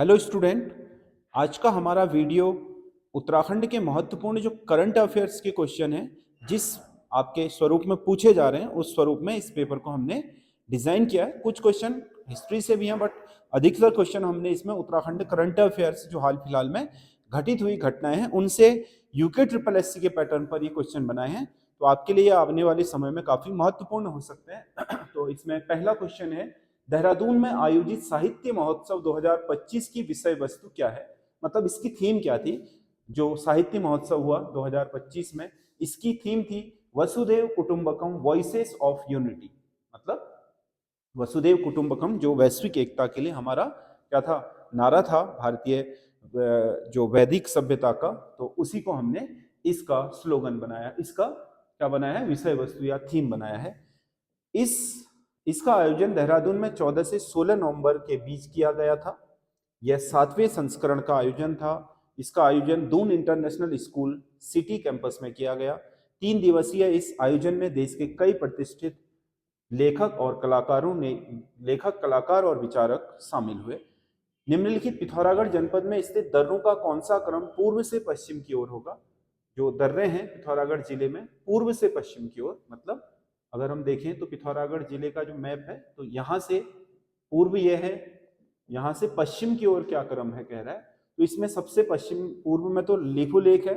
Hello student. आज का हमारा वीडियो उत्तराखंड के महत्वपूर्ण जो करंट अफेयर्स के क्वेश्चन हैं जिस आपके स्वरूप में पूछे जा रहे हैं उस स्वरूप में इस पेपर को हमने डिजाइन किया है। कुछ क्वेश्चन हिस्ट्री से भी हैं बट अधिकतर क्वेश्चन हमने इसमें उत्तराखंड करंट अफेयर्स जो हाल फिलहाल में घटित हुई घटनाएं हैं उनसे यूके ट्रिपल एससी के पैटर्न पर ये क्वेश्चन बनाए हैं, तो आपके लिए आने वाले समय में काफी महत्वपूर्ण हो सकते हैं। तो इसमें पहला क्वेश्चन है, देहरादून में आयोजित साहित्य महोत्सव 2025 की विषय वस्तु क्या है। मतलब इसकी थीम क्या थी। जो साहित्य महोत्सव हुआ 2025 में, इसकी थीम थी वसुधैव कुटुंबकम वॉइसेस ऑफ यूनिटी। मतलब वसुधैव कुटुंबकम जो वैश्विक एकता के लिए हमारा क्या था, नारा था भारतीय जो वैदिक सभ्यता का, तो उसी को हमने इसका स्लोगन बनाया, इसका क्या बनाया है, विषय वस्तु या थीम बनाया है। इस इसका आयोजन देहरादून में 14 से 16 नवंबर के बीच किया गया था। यह 7वें संस्करण का आयोजन था। इसका आयोजन Doon international school city campus में किया गया। 3 दिवसीय इस आयोजन में देश के कई प्रतिष्ठित लेखक कलाकार और विचारक शामिल हुए। निम्नलिखित पिथौरागढ़ जनपद में स्थित दर्रों का कौन सा क्रम पूर्व से पश्चिम की ओर होगा। जो दर्रे हैं पिथौरागढ़ जिले में पूर्व से पश्चिम की ओर, मतलब अगर हम देखें तो पिथौरागढ़ जिले का जो मैप है तो यहाँ से पूर्व ये है, यहाँ से पश्चिम की ओर क्या क्रम है कह रहा है। तो इसमें सबसे पश्चिम पूर्व में तो लिपू लेक है,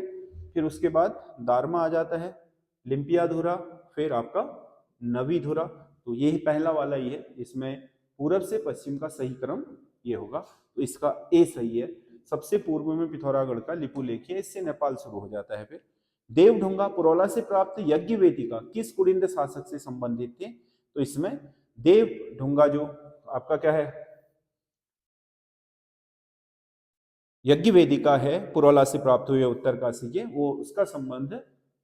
फिर उसके बाद दारमा आ जाता है, लिम्पियाधुरा, फिर आपका नवीधुरा। तो ये पहला वाला ही है, इसमें पूरब से पश्चिम का सही क्रम ये होगा, तो इसका ए सही है। सबसे पूर्व में पिथौरागढ़ का लिपू लेक है, इससे नेपाल शुरू हो जाता है। फिर देवढुंगा पुरौला से प्राप्त यज्ञ वेदिका किस कुलिंद शासक से संबंधित थे। तो इसमें देवढुंगा जो आपका क्या है, यज्ञ वेदिका है, पुरौला से प्राप्त हुए उत्तरकाशी के, वो उसका संबंध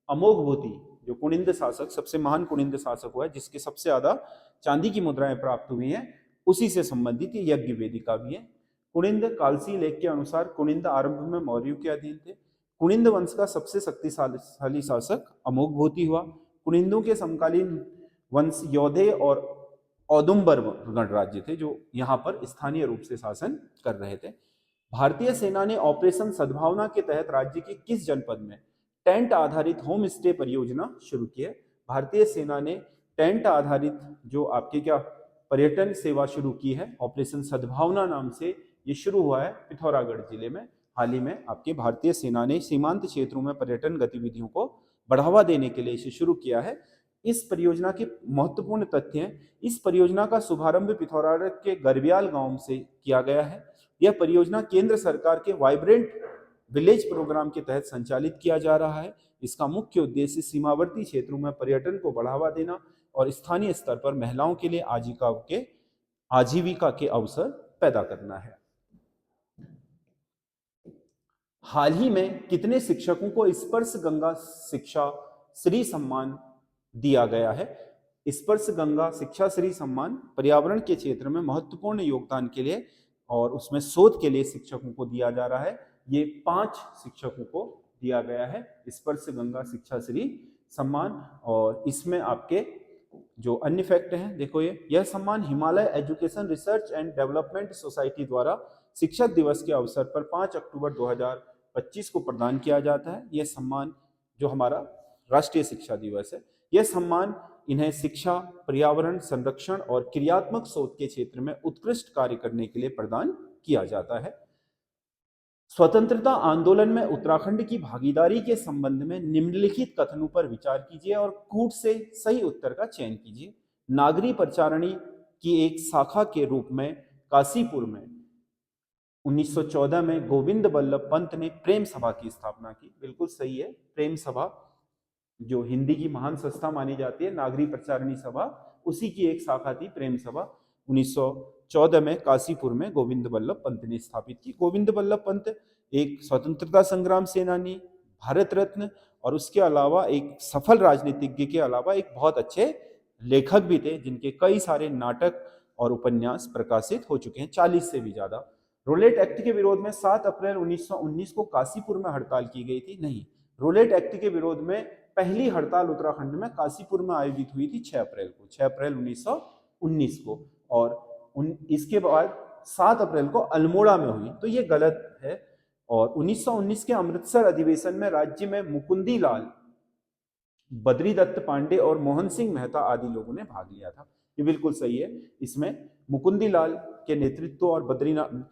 अमोघभूति जो कुनिंद शासक, सबसे महान कुनिंद शासक हुआ है जिसके सबसे ज्यादा चांदी की मुद्राएं प्राप्त हुई हैं, उसी से संबंधित ये यज्ञ वेदिका भी है। कुनिंद कालसी लेख के अनुसार कुनिंद आरंभ में मौर्यों के अधीन थे। कुनिंद वंश का सबसे शक्तिशाली शासक अमोघभूति हुआ। कुनिंदों के समकालीन वंश योधे और औदुंबर गणराज्य थे जो यहाँ पर स्थानीय रूप से शासन कर रहे थे। भारतीय सेना ने ऑपरेशन सद्भावना के तहत राज्य के किस जनपद में टेंट आधारित होम स्टे परियोजना शुरू की है। भारतीय सेना ने टेंट आधारित जो आपके क्या पर्यटन सेवा शुरू की है, ऑपरेशन सद्भावना नाम से ये शुरू हुआ है पिथौरागढ़ जिले में। हाल ही में आपके भारतीय सेना ने सीमांत क्षेत्रों में पर्यटन गतिविधियों को बढ़ावा देने के लिए इसे शुरू किया है। इस परियोजना के महत्वपूर्ण तथ्य हैं, इस परियोजना का शुभारंभ पिथौरागढ़ के गरब्याल गांव से किया गया है। यह परियोजना केंद्र सरकार के वाइब्रेंट विलेज प्रोग्राम के तहत संचालित किया जा रहा है। इसका मुख्य उद्देश्य सीमावर्ती क्षेत्रों में पर्यटन को बढ़ावा देना और स्थानीय स्तर पर महिलाओं के लिए आजीविका के अवसर पैदा करना है। हाल ही में कितने शिक्षकों को स्पर्श गंगा शिक्षा श्री सम्मान दिया गया है। स्पर्श गंगा शिक्षा श्री सम्मान पर्यावरण के क्षेत्र में महत्वपूर्ण योगदान के लिए और उसमें शोध के लिए शिक्षकों को दिया जा रहा है। ये 5 शिक्षकों को दिया गया है स्पर्श गंगा शिक्षा श्री सम्मान। और इसमें आपके जो अन्य फैक्ट हैं देखो, यह सम्मान Himalaya education research and development society द्वारा शिक्षक दिवस के अवसर पर 5 अक्टूबर 2025 को प्रदान किया जाता है। यह सम्मान जो हमारा राष्ट्रीय शिक्षा दिवस है, यह सम्मान इन्हें शिक्षा, पर्यावरण संरक्षण और क्रियात्मक शोध के क्षेत्र में उत्कृष्ट कार्य करने के लिए प्रदान किया जाता है। स्वतंत्रता आंदोलन में उत्तराखंड की भागीदारी के संबंध में निम्नलिखित कथनों पर विचार कीजिए और कूट से सही उत्तर का चयन कीजिए। नागरी प्रचारणी की एक शाखा के रूप में काशीपुर में 1914 में गोविंद बल्लभ पंत ने प्रेम सभा की स्थापना की। बिल्कुल सही है, प्रेम सभा जो हिंदी की महान संस्था मानी जाती है, नागरी प्रचारणी सभा, उसी की एक शाखा थी प्रेम सभा। 1914 में काशीपुर में गोविंद बल्लभ पंत ने स्थापित की। गोविंद बल्लभ पंत एक स्वतंत्रता संग्राम सेनानी, भारत रत्न और उसके अलावा एक सफल राजनीतिज्ञ के अलावा एक बहुत अच्छे लेखक भी थे जिनके कई सारे नाटक और उपन्यास प्रकाशित हो चुके हैं, 40 से भी ज्यादा। रोलेट एक्ट के विरोध में 7 अप्रैल 1919 को काशीपुर में हड़ताल की गई थी। नहीं, रोलेट एक्ट के विरोध में पहली हड़ताल उत्तराखंड में काशीपुर में आयोजित हुई थी 6 अप्रैल को, 6 अप्रैल 1919 को। और इसके बाद 7 अप्रैल को अल्मोड़ा में हुई, तो ये गलत है। और 1919 के अमृतसर अधिवेशन में राज्य में मुकुंदी लाल, बद्री दत्त पांडे और मोहन सिंह मेहता आदि लोगों ने भाग लिया था। ये बिल्कुल सही है। इसमें मुकुंदी लाल के नेतृत्व और बद्रीनाथ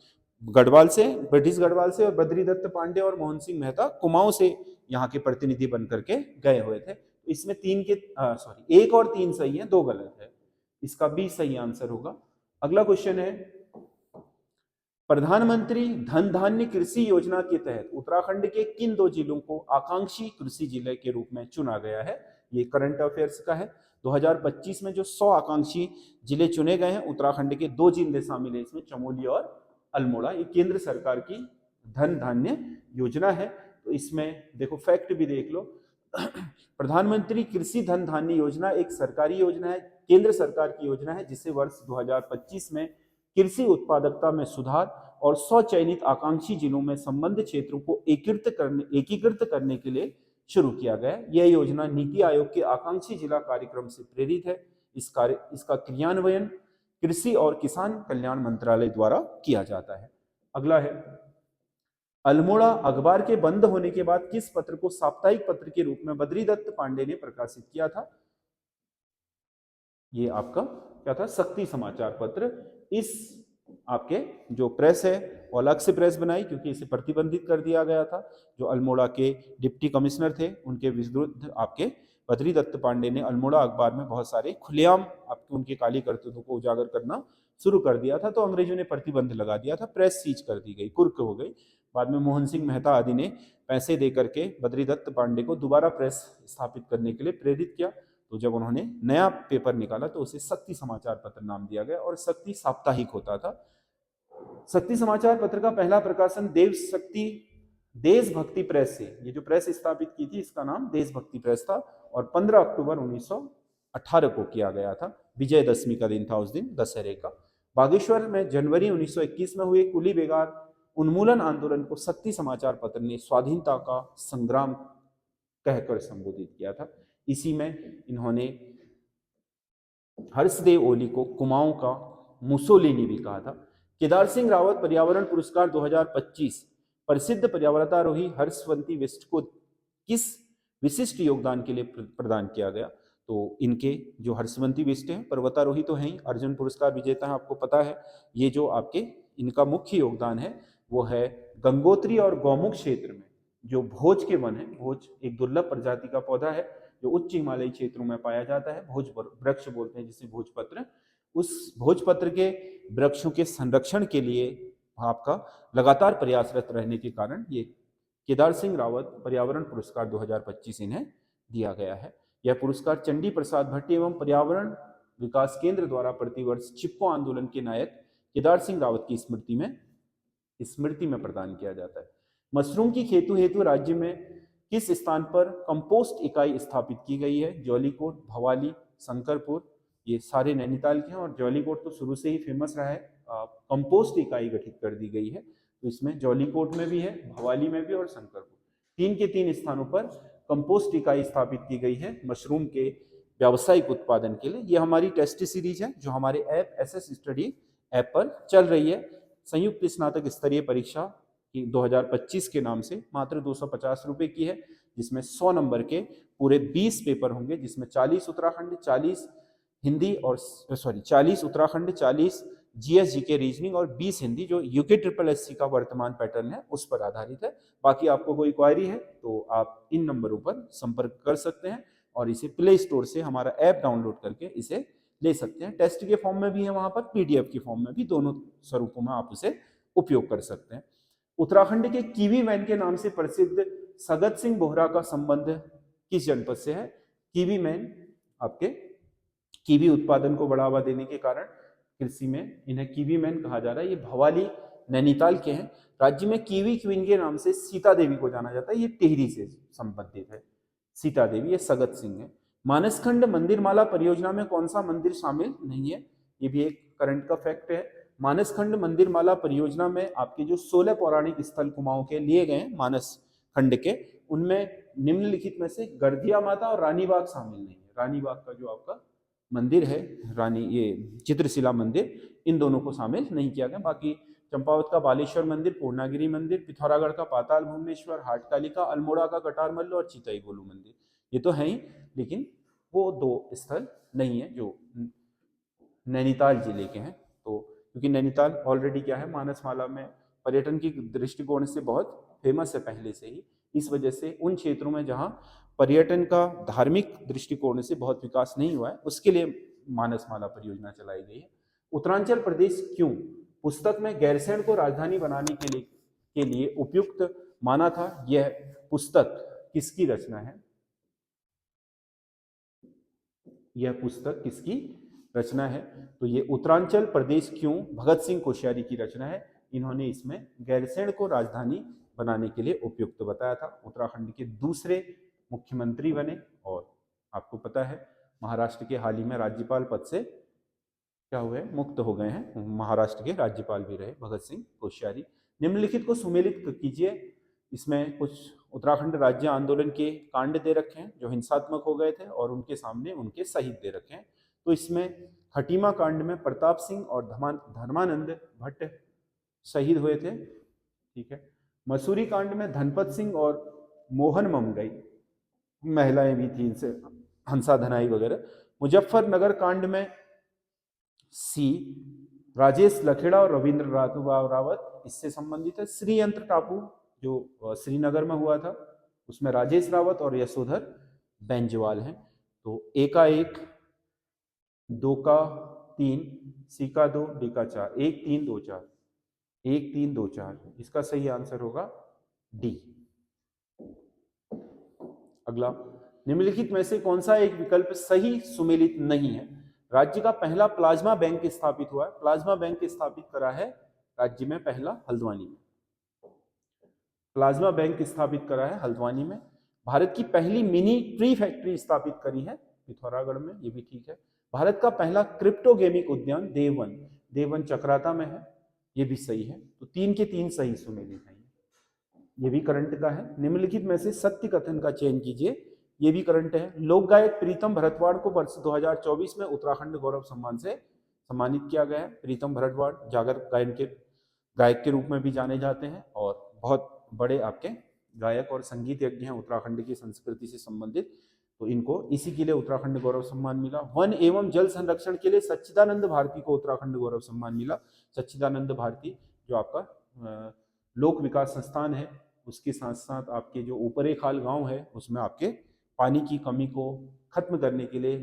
गढ़वाल से, ब्रिटिश गढ़वाल से, और बद्री दत्त पांडे और मोहन सिंह मेहता कुमाऊं से यहाँ के प्रतिनिधि बन करके गए हुए थे। तो इसमें 1 और 3 सही है, 2 गलत है। इसका बी सही आंसर होगा। अगला क्वेश्चन है, प्रधानमंत्री धन धान्य कृषि योजना के तहत उत्तराखंड के किन 2 जिलों को आकांक्षी कृषि जिले के रूप में चुना गया है? ये करंट अफेयर्स का है। 2025 में जो 100 आकांक्षी जिले चुने गए हैं, उत्तराखंड के 2 जिले शामिल है इसमें, चमोली और अल्मोड़ा। ये केंद्र सरकार की धन धान्य योजना है। तो इसमें देखो फैक्ट भी देख लो। प्रधानमंत्री कृषि धन धान्य योजना एक सरकारी योजना है, केंद्र सरकार की योजना है, जिसे वर्ष 2025 में कृषि उत्पादकता में सुधार और 100 चयनित आकांक्षी जिलों में संबद्ध क्षेत्रों को एकीकृत करने के लिए शुरू किया गया। यह योजना नीति आयोग के आकांक्षी जिला कार्यक्रम से प्रेरित है। इसका क्रियान्वयन कृषि और किसान कल्याण मंत्रालय द्वारा किया जाता है। अगला है, अल्मोड़ा अखबार के बंद होने के बाद किस पत्र को साप्ताहिक पत्र के रूप में बद्री दत्त पांडे ने प्रकाशित किया था? ये आपका क्या था? शक्ति समाचार पत्र। इस आपके जो प्रेस है वो अलग से प्रेस बनाई, क्योंकि इसे प्रतिबंधित कर दिया गया था। जो अल्मोड़ा के डिप्टी कमिश्नर थे, उनके विरुद्ध आपके बद्री दत्त पांडे ने अल्मोड़ा अखबार में बहुत सारे खुलेआम आपके उनके काली करतूतों को उजागर करना शुरू कर दिया था। तो अंग्रेजों ने प्रतिबंध लगा दिया था, प्रेस सीज कर दी गई, कुर्क हो गई। बाद में मोहन सिंह मेहता आदि ने पैसे दे करके बद्री दत्त पांडे को दोबारा प्रेस स्थापित करने के लिए प्रेरित किया। तो जब उन्होंने नया पेपर निकाला तो उसे शक्ति समाचार पत्र नाम दिया गया, और शक्ति साप्ताहिक होता था। शक्ति समाचार पत्र का पहला प्रकाशन देशभक्ति प्रेस से, ये जो प्रेस स्थापित की थी इसका नाम देशभक्ति प्रेस था, और 15 अक्टूबर 1918 को किया गया था। विजयदशमी का दिन था उस दिन, दशहरे का। बागेश्वर में जनवरी 1921 में हुए कुली बेगार उन्मूलन आंदोलन को शक्ति समाचार पत्र ने स्वाधीनता का संग्राम कहकर संबोधित किया था। इसी में इन्होंने हर्षदेव ओली को कुमाऊं का मुसोलिनी भी कहा था। केदार सिंह रावत पर्यावरण पुरस्कार 2025 प्रसिद्ध पर्यावरणारोही हर्षवंती बिष्ट को किस विशिष्ट योगदान के लिए प्रदान किया गया? तो इनके जो हर्षवंती बिष्ट हैं पर्वतारोही तो हैं ही, अर्जुन पुरस्कार विजेता है, आपको पता है। ये जो आपके इनका मुख्य योगदान है वो है गंगोत्री और गौमुख क्षेत्र में जो भोज के वन है। भोज एक दुर्लभ प्रजाति का पौधा है जो उच्च हिमालयी क्षेत्रों में पाया जाता है। भोज वृक्ष बोलते हैं जिसे भोजपत्र। उस भोजपत्र के वृक्षों के संरक्षण के लिए आपका लगातार प्रयासरत रहने के कारण ये केदार सिंह रावत पर्यावरण पुरस्कार 2025 इन्हें दिया गया है। यह पुरस्कार चंडी प्रसाद भट्टी एवं पर्यावरण विकास केंद्र द्वारा प्रतिवर्ष चिपको आंदोलन के नायक केदार सिंह रावत की स्मृति में प्रदान किया जाता है। मशरूम की खेती हेतु राज्य में किस स्थान पर कंपोस्ट इकाई स्थापित की गई है? जौलीकोट, भवाली, शंकरपुर, ये सारे नैनीताल के हैं, और जौलीकोट तो शुरू से ही फेमस रहा है। कंपोस्ट इकाई गठित कर दी गई है, तो इसमें जौलीकोट में भी है, भवाली में भी और शंकरपुर, 3 के 3 स्थानों पर कंपोस्ट इकाई स्थापित की गई है मशरूम के व्यावसायिक उत्पादन के लिए। ये हमारी टेस्ट सीरीज है जो हमारे ऐप एसएस स्टडी ऐप पर चल रही है। संयुक्त स्नातक स्तरीय परीक्षा की 2025 के नाम से मात्र 250 रुपए की है, जिसमें 100 नंबर के पूरे 20 पेपर होंगे, जिसमें 40 उत्तराखंड, 40 हिंदी और 40 उत्तराखंड, 40 जीएस जीके रीजनिंग और 20 हिंदी, जो यूके ट्रिपल एससी का वर्तमान पैटर्न है उस पर आधारित है। बाकी आपको कोई क्वेरी है तो आप इन नंबरों पर संपर्क कर सकते हैं और इसे प्ले स्टोर से हमारा ऐप डाउनलोड करके इसे ले सकते हैं। टेस्ट के फॉर्म में भी है वहां पर, पीडीएफ के फॉर्म में भी, दोनों स्वरूपों में आप उसे उपयोग कर सकते हैं। उत्तराखंड के कीवी मैन के नाम से प्रसिद्ध सगत सिंह बोहरा का संबंध किस जनपद से है? कीवी मैन आपके कीवी उत्पादन को बढ़ावा देने के कारण कृषि में इन्हें कीवी मैन कहा जा रहा है। ये भवाली नैनीताल के हैं। राज्य में कीवी क्वीन के नाम से सीता देवी को जाना जाता है, ये टिहरी से संबंधित है। सीता देवी ये सगत सिंह है। मानसखंड मंदिरमाला परियोजना में कौन सा मंदिर शामिल नहीं है? ये भी एक करंट का फैक्ट है। मानसखंड मंदिरमाला परियोजना में आपके जो 16 पौराणिक स्थल कुमाऊं के लिए गए हैं मानस खंड के, उनमें निम्नलिखित में से गर्धिया माता और रानी बाग शामिल नहीं है। रानी बाग का जो आपका मंदिर है रानी, ये चित्रशिला मंदिर, इन दोनों को शामिल नहीं किया गया। बाकी चंपावत का बालेश्वर मंदिर, पूर्णागिरी मंदिर, पिथौरागढ़ का पाताल भुवनेश्वर, हाटकालिका, अल्मोड़ा का कटारमल्ल और चितई गोलू मंदिर, ये तो है ही, लेकिन वो 2 स्थल नहीं है जो नैनीताल जिले के हैं। तो क्योंकि नैनीताल ऑलरेडी क्या है, मानसमाला में पर्यटन की दृष्टिकोण से बहुत फेमस है पहले से ही, इस वजह से उन क्षेत्रों में जहाँ पर्यटन का धार्मिक दृष्टिकोण से बहुत विकास नहीं हुआ है, उसके लिए मानसमाला परियोजना चलाई गई है। उत्तरांचल प्रदेश क्यों पुस्तक में गैरसैंण को राजधानी बनाने के लिए उपयुक्त माना था, यह पुस्तक किसकी रचना है? यह पुस्तक किसकी रचना है? तो ये उत्तरांचल प्रदेश क्यों भगत सिंह कोश्यारी की रचना है। इन्होंने इसमें गैरसैंण को राजधानी बनाने के लिए उपयुक्त बताया था। उत्तराखंड के दूसरे मुख्यमंत्री बने और आपको पता है महाराष्ट्र के हाल ही में राज्यपाल पद से क्या हुए, मुक्त हो गए हैं, महाराष्ट्र के राज्यपाल भी रहे भगत सिंह कोश्यारी। निम्नलिखित को सुमेलित कीजिए। इसमें कुछ उत्तराखंड राज्य आंदोलन के कांड दे रखे हैं जो हिंसात्मक हो गए थे और उनके सामने उनके शहीद दे रखे हैं। तो इसमें खटीमा कांड में प्रताप सिंह और धर्मानंद भट्ट शहीद हुए थे, ठीक है। मसूरी कांड में धनपत सिंह और मोहन ममगई, महिलाएं भी थी, इनसे हंसा धनाई वगैरह। मुजफ्फरनगर कांड में सी राजेश लखेड़ा और रविंद्र रावत इससे संबंधित है। श्रीयंत्र टापू जो श्रीनगर में हुआ था उसमें राजेश रावत और यशोधर बेंजवाल हैं। तो ए का 1, 2 का 3, सी का 2, डी का 4, 1 3 2 4, 1 3 2 4, इसका सही आंसर होगा डी। अगला, निम्नलिखित में से कौन सा एक विकल्प सही सुमेलित नहीं है? राज्य का पहला प्लाज्मा बैंक स्थापित हुआ है। प्लाज्मा बैंक स्थापित करा है राज्य में पहला हल्द्वानी में। प्लाज्मा बैंक स्थापित करा है हल्द्वानी में। भारत की पहली मिनी ट्री फैक्ट्री स्थापित करी है पिथौरागढ़ में, ये भी ठीक है। भारत का पहला क्रिप्टोगेमिक उद्यान देवन चक्राता में है, ये भी सही है। तो 3 के 3 सही सुमेलित है। ये भी करंट का है। निम्नलिखित में से सत्य कथन का चयन कीजिए, ये भी करंट है। लोक गायक प्रीतम भरतवाड़ को वर्ष 2024 में उत्तराखंड गौरव सम्मान से सम्मानित किया गया है। प्रीतम भरतवाड़ जागर गायन के गायक के रूप में भी जाने जाते हैं और बहुत बड़े आपके गायक और संगीत यज्ञ हैं उत्तराखंड की संस्कृति से संबंधित, तो इनको इसी के लिए उत्तराखंड गौरव सम्मान मिला। वन एवं जल संरक्षण के लिए सच्चिदानंद भारती को उत्तराखंड गौरव सम्मान मिला। सच्चिदानंद भारती जो आपका लोक विकास संस्थान है, उसके साथ साथ आपके जो ऊपरे खाल गांव है उसमें आपके पानी की कमी को खत्म करने के लिए,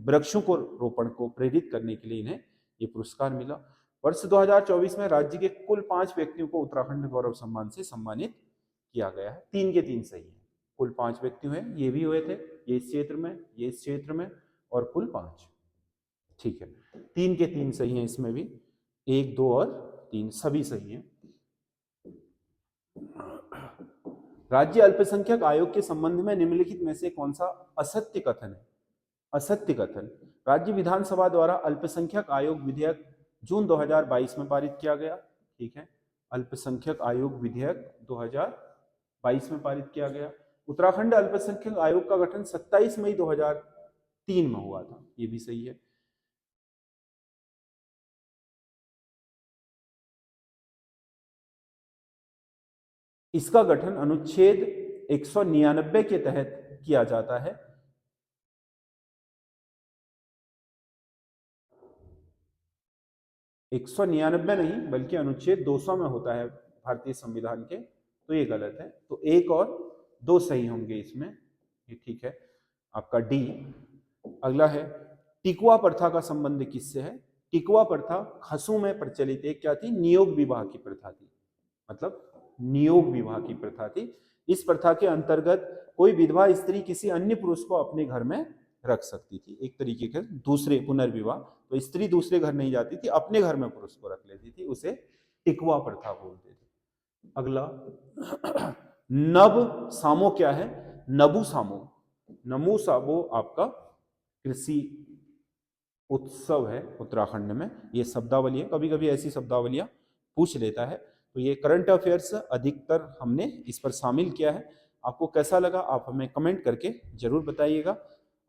वृक्षों को रोपण को प्रेरित करने के लिए इन्हें ये पुरस्कार मिला। वर्ष 2024 में राज्य के कुल 5 व्यक्तियों को उत्तराखंड गौरव सम्मान से सम्मानित किया गया है। 3 के 3 सही है। कुल 5 व्यक्ति हुए, ये भी हुए थे, ये इस क्षेत्र में, ये इस क्षेत्र में, और कुल 5, ठीक है। 3 के 3 सही हैं। इसमें भी 1 2 और 3 सभी सही हैं। राज्य अल्पसंख्यक आयोग के संबंध में निम्नलिखित में से कौन सा असत्य कथन है? असत्य कथन, राज्य विधानसभा द्वारा अल्पसंख्यक आयोग विधेयक जून 2022 में पारित किया गया, ठीक है। अल्पसंख्यक आयोग विधेयक 2022 में पारित किया गया। उत्तराखंड अल्पसंख्यक आयोग का गठन 27 मई 2003 में हुआ था, ये भी सही है। इसका गठन अनुच्छेद 199 के तहत किया जाता है। एक 199 नहीं बल्कि अनुच्छेद 200 में होता है भारतीय संविधान के, तो ये गलत है। तो 1 और 2 सही होंगे इसमें, ये ठीक है आपका डी। अगला है, टिकुआ प्रथा का संबंध किससे है? टिकुआ प्रथा खसू में प्रचलित एक क्या थी? नियोग विवाह की प्रथा थी, मतलब नियोग विवाह की प्रथा थी। इस प्रथा के अंतर्गत कोई विधवा स्त्री किसी अन्य पुरुष को अपने घर में रख सकती थी, एक तरीके के दूसरे पुनर्विवाह। तो स्त्री दूसरे घर नहीं जाती थी, अपने घर में पुरुष को रख लेती थी, उसे टिकुआ प्रथा बोलते थे। अगला, नब सामो क्या है? नबू सामो, नमू सामो आपका कृषि उत्सव है उत्तराखंड में, ये शब्दावली है। कभी कभी ऐसी शब्दावलियां पूछ लेता है। तो ये करंट अफेयर्स अधिकतर हमने इस पर शामिल किया है। आपको कैसा लगा आप हमें कमेंट करके जरूर बताइएगा।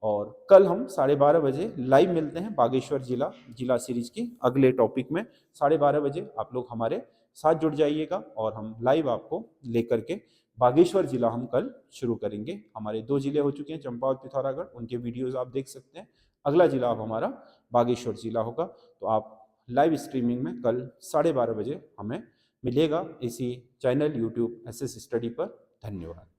और कल हम 12:30 बजे लाइव मिलते हैं बागेश्वर जिला सीरीज की अगले टॉपिक में। 12:30 बजे आप लोग हमारे साथ जुड़ जाइएगा और हम लाइव आपको लेकर के बागेश्वर जिला हम कल शुरू करेंगे। हमारे 2 जिले हो चुके हैं, चंपावत पिथौरागढ़, उनके वीडियोस आप देख सकते हैं। अगला जिला अब हमारा बागेश्वर जिला होगा। तो आप लाइव स्ट्रीमिंग में कल 12:30 बजे हमें मिलेगा इसी चैनल यूट्यूब एसएस स्टडी पर। धन्यवाद।